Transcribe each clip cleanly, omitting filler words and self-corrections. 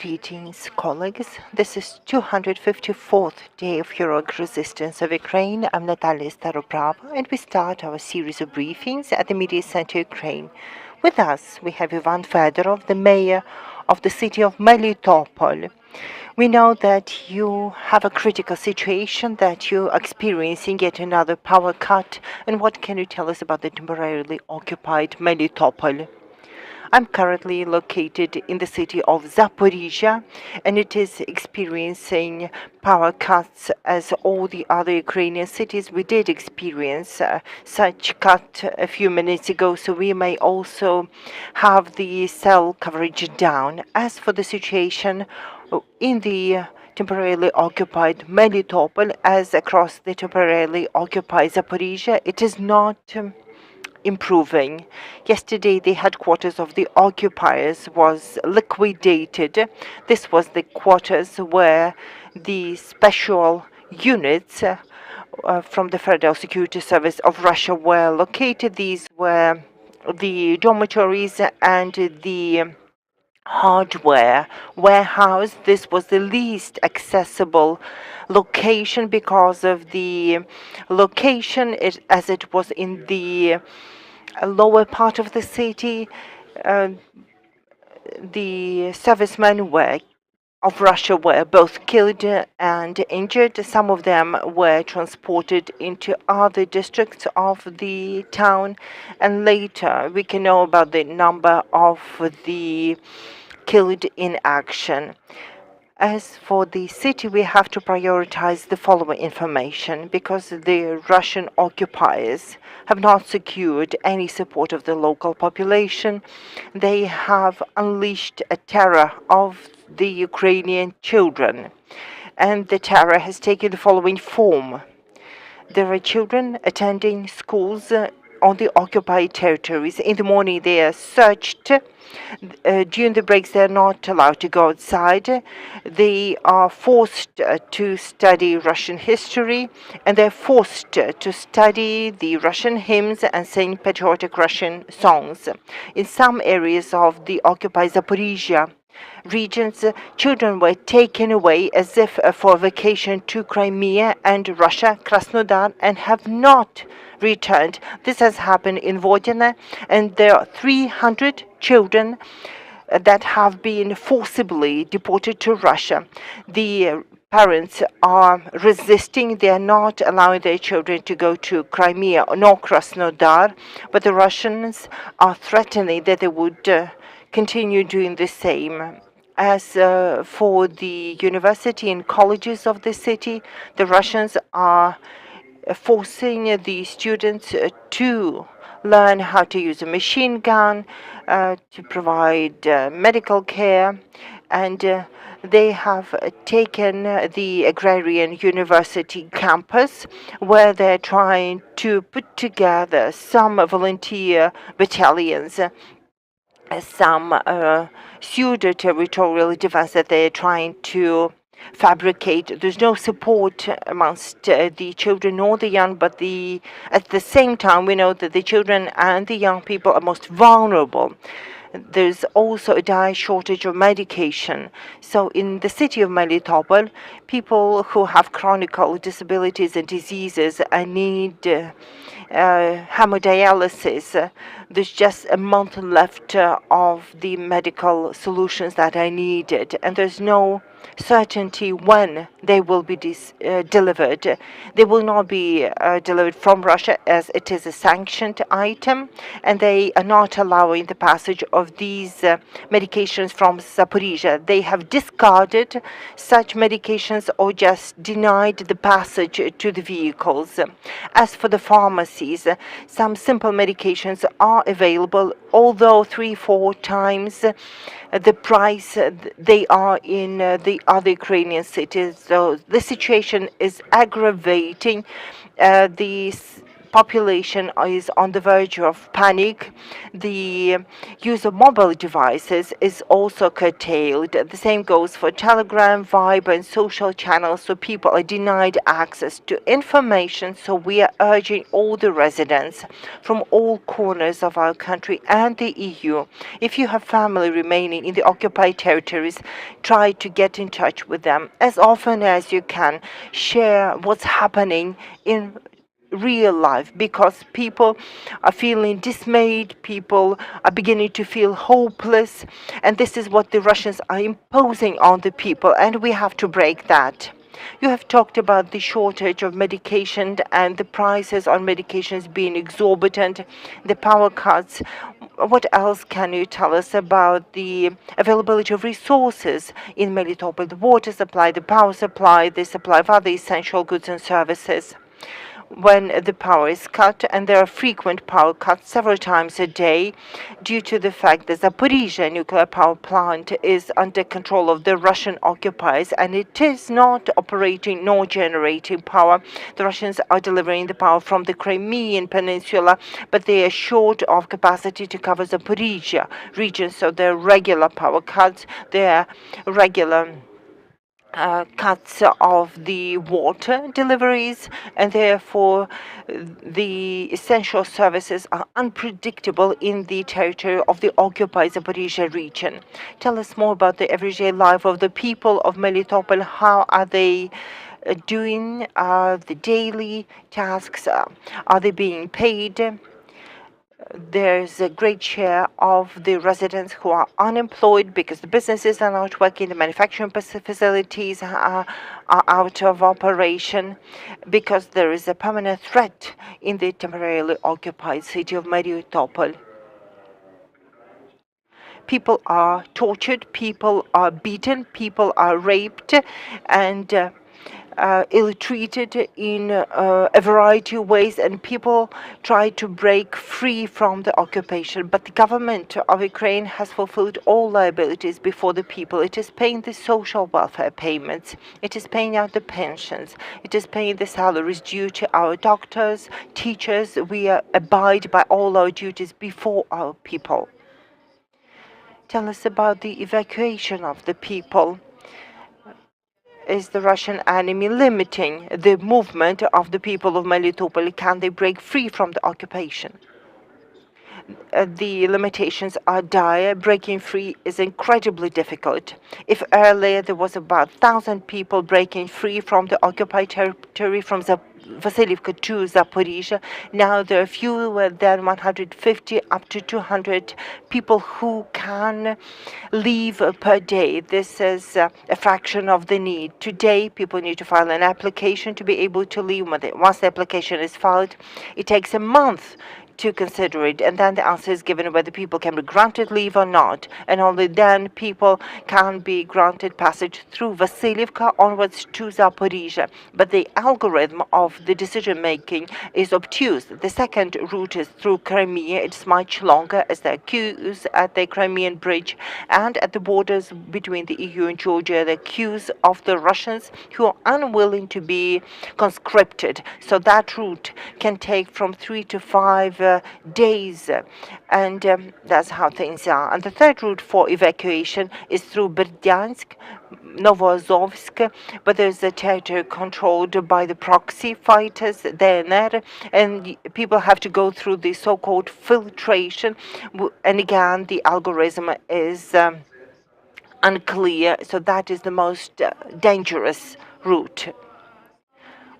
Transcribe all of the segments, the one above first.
Greetings, colleagues. This is 254th day of heroic resistance of Ukraine. I'm Natalia Staroprava, and we start our series of briefings at the Medіацентру Ukraine. With us, we have Ivan Fedorov, the mayor of the city of Melitopol. We know that you have a critical situation, that you're experiencing yet another power cut. And what can you tell us about the temporarily occupied Melitopol? I'm currently located in the city of Zaporizhia, and it is experiencing power cuts as all the other Ukrainian cities. We did experience such cut a few minutes ago, so we may also have the cell coverage down. As for the situation in the temporarily occupied Melitopol, as across the temporarily occupied Zaporizhia, it is not improving. Yesterday, the headquarters of the occupiers was liquidated. This was the quarters where the special units from the Federal Security Service of Russia were located. These were the dormitories and the hardware warehouse. This was the least accessible location because of the location as it was in the lower part of the city. The servicemen of Russia were both killed and injured. Some of them were transported into other districts of the town, and later we can know about the number of the killed in action. As for the city, we have to prioritize the following information because the Russian occupiers have not secured any support of the local population. They have unleashed a terror of the Ukrainian children, and the terror has taken the following form. There are children attending schools on the occupied territories. In the morning, they are searched. During the breaks, they're not allowed to go outside. They are forced to study Russian history, and they're forced to study the Russian hymns and sing patriotic Russian songs. In some areas of the occupied Zaporizhia regions, children were taken away as if for vacation to Crimea and Russia, Krasnodar, and have not returned. This has happened in Vodina, and there are 300 children that have been forcibly deported to Russia. The parents are resisting. They are not allowing their children to go to Crimea nor Krasnodar, but the Russians are threatening that they would continue doing the same. As for the university and colleges of the city, the Russians are forcing the students to learn how to use a machine gun, to provide medical care, and they have taken the agrarian university campus where they're trying to put together some volunteer battalions, some pseudo-territorial defense that they're trying to fabricate. There's no support amongst the children nor the young, but at the same time, we know that the children and the young people are most vulnerable. There's also a dire shortage of medication. So in the city of Melitopol, people who have chronic disabilities and diseases and need hemodialysis, there's just a month left of the medical solutions that are needed, and there's no certainty when they will be delivered. They will not be delivered from Russia as it is a sanctioned item, and they are not allowing the passage of these medications from Zaporizhia. They have discarded such medications or just denied the passage to the vehicles. As for the pharmacies, some simple medications are available, although 3-4 times the price they are in the other Ukrainian cities. So the situation is aggravating. The population is on the verge of panic. The use of mobile devices is also curtailed. The same goes for Telegram, Viber, and social channels, so people are denied access to information. So we are urging all the residents from all corners of our country and the EU, if you have family remaining in the occupied territories, try to get in touch with them as often as you can. Share what's happening in real life, because people are feeling dismayed, people are beginning to feel hopeless, and this is what the Russians are imposing on the people, and we have to break that. You have talked about the shortage of medication and the prices on medications being exorbitant, the power cuts. What else can you tell us about the availability of resources in Melitopol, the water supply, the power supply, the supply of other essential goods and services? When the power is cut, and there are frequent power cuts several times a day due to the fact that Zaporizhzhia nuclear power plant is under control of the Russian occupiers, and it is not operating nor generating power. The Russians are delivering the power from the Crimean Peninsula, but they are short of capacity to cover Zaporizhzhia region, so there are regular power cuts, there are regular cuts of the water deliveries, and therefore the essential services are unpredictable in the territory of the occupied Zaporizhzhia region. Tell us more about the everyday life of the people of Melitopol. How are they doing the daily tasks? Are they being paid? There's a great share of the residents who are unemployed because the businesses are not working, the manufacturing facilities are out of operation, because there is a permanent threat in the temporarily occupied city of Melitopol. People are tortured, people are beaten, people are raped, and ill-treated in a variety of ways, and people try to break free from the occupation. But the government of Ukraine has fulfilled all liabilities before the people. It is paying the social welfare payments, it is paying out the pensions, it is paying the salaries due to our doctors, teachers. We abide by all our duties before our people. Tell us about the evacuation of the people. Is the Russian enemy limiting the movement of the people of Melitopol? Can they break free from the occupation? The limitations are dire. Breaking free is incredibly difficult. If earlier there was about 1,000 people breaking free from the occupied territory from Vasilivka to Zaporizhzhia, now there are fewer than 150 up to 200 people who can leave per day. This is a fraction of the need. Today, people need to file an application to be able to leave. Once the application is filed, it takes a month to consider it, and then the answer is given whether people can be granted leave or not, and only then people can be granted passage through Vasilivka onwards to Zaporizhzhia. But the algorithm of the decision-making is obtuse. The second route is through Crimea. It's much longer, as there are queues at the Crimean bridge, and at the borders between the EU and Georgia, the queues of the Russians who are unwilling to be conscripted. So that route can take from 3 to 5 days, and that's how things are. And the third route for evacuation is through Berdyansk, Novoazovsk, but there's a territory controlled by the proxy fighters, DNR, and people have to go through the so-called filtration, and again the algorithm is unclear, so that is the most dangerous route.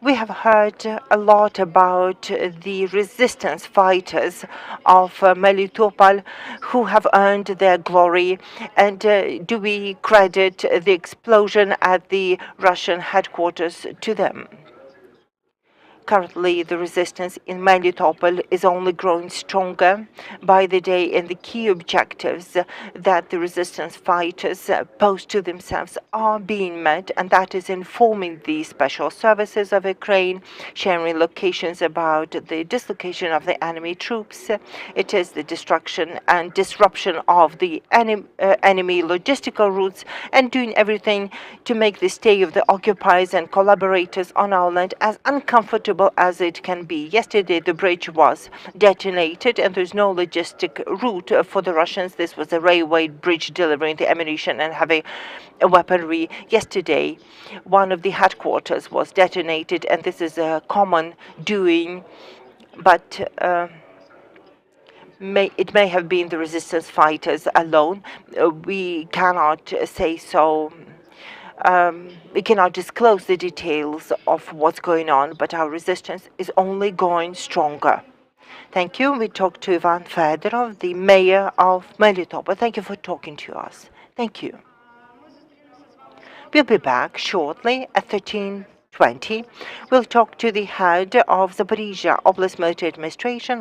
We have heard a lot about the resistance fighters of Melitopol who have earned their glory, and do we credit the explosion at the Russian headquarters to them? Currently, the resistance in Melitopol is only growing stronger by the day, and the key objectives that the resistance fighters pose to themselves are being met, and that is informing the special services of Ukraine, sharing locations about the dislocation of the enemy troops. It is the destruction and disruption of the enemy logistical routes, and doing everything to make the stay of the occupiers and collaborators on our land as uncomfortable comfortable as it can be. Yesterday, the bridge was detonated, and there's no logistic route for the Russians. This was a railway bridge delivering the ammunition and heavy weaponry. Yesterday, one of the headquarters was detonated, and this is a common doing, but it may have been the resistance fighters alone. We cannot say so. We cannot disclose the details of what's going on, but our resistance is only going stronger. Thank you. We talked to Ivan Fedorov, the mayor of Melitopol. Thank you for talking to us. Thank you. We'll be back shortly at 13:20. We'll talk to the head of Zaporizhia Oblast Military Administration,